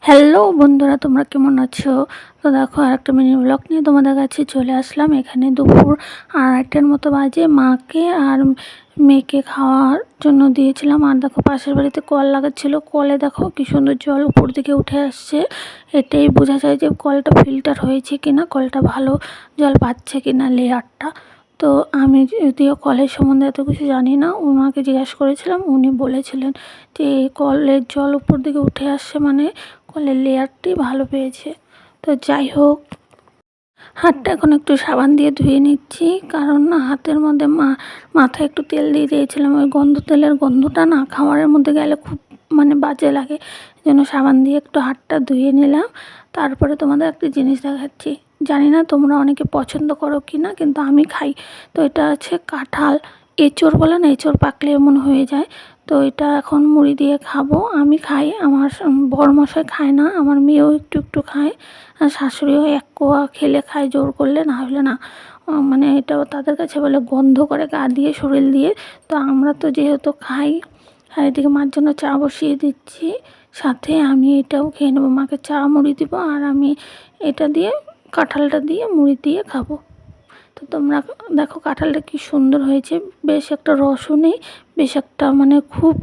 Hello বন্ধুরা, তোমরা কেমন আছো? তো দেখো, আরেকটা মিনি ব্লগ নিয়ে তোমাদের কাছে চলে আসলাম। এখানে দুপুর 2:30টার মতো বাজে। মাকে আর মেয়েকে খাওয়ার জন্য দিয়েছিলাম। আর দেখো, পাশের বাড়িতে কল লাগাচ্ছিল। কলে দেখো কি সুন্দর জল উপর দিকে উঠে আসছে। এটাই বোঝা যায় যে কলটা ফিল্টার হয়েছে কিনা, কলটা ভালো জল পাচ্ছে কিনা লেয়ারটা। তো আমি যদিও কলের সম্বন্ধে এত কিছু জানি না, ওনাকে জিজ্ঞাসা করেছিলাম। উনি বলেছিলেন যে কলের জল উপর দিকে উঠে আসছে মানে কলের লেয়ারটি ভালো পেয়েছে। তো যাই হোক, হাতটা এখন একটু সাবান দিয়ে ধুয়ে নিচ্ছি, কারণ না হাতের মধ্যে মাথায় একটু তেল দিয়ে দিয়েছিলাম। ওই তেলের গন্ধটা না খাবারের মধ্যে গেলে খুব বাজে লাগে। এই জন্য সাবান দিয়ে একটু হাতটা ধুয়ে নিলাম। তারপরে তোমাদের একটা জিনিস দেখাচ্ছি। জানি না তোমরা অনেকে পছন্দ করো কি না, কিন্তু আমি খাই। তো এটা আছে কাঁঠাল। এঁচোড় বলে না, এঁচোড় পাকলে এমন হয়ে যায়। তো এটা এখন মুড়ি দিয়ে খাবো। আমি খাই, আমার বড়মশাই খায় না, আমার মেয়েও একটু একটু খায়, আর শাশুড়িও এক কোয়া খেলে খায়, জোর করলে, না হলে না। এটাও তাদের কাছে বলে গন্ধ করে গা দিয়ে, শরীর দিয়ে। তো আমরা তো যেহেতু খাই। আর এদিকে মার জন্য চা বসিয়ে দিচ্ছি, সাথে আমি এটাও খেয়ে নেবো। মাকে চা মুড়ি দিব, আর আমি এটা দিয়ে, কাঁঠালটা দিয়ে মুড়ি দিয়ে খাবো। তো তোমরা দেখো কাঁঠালটা কি সুন্দর হয়েছে। বেশ একটা রসও নেই, বেশ একটা খুব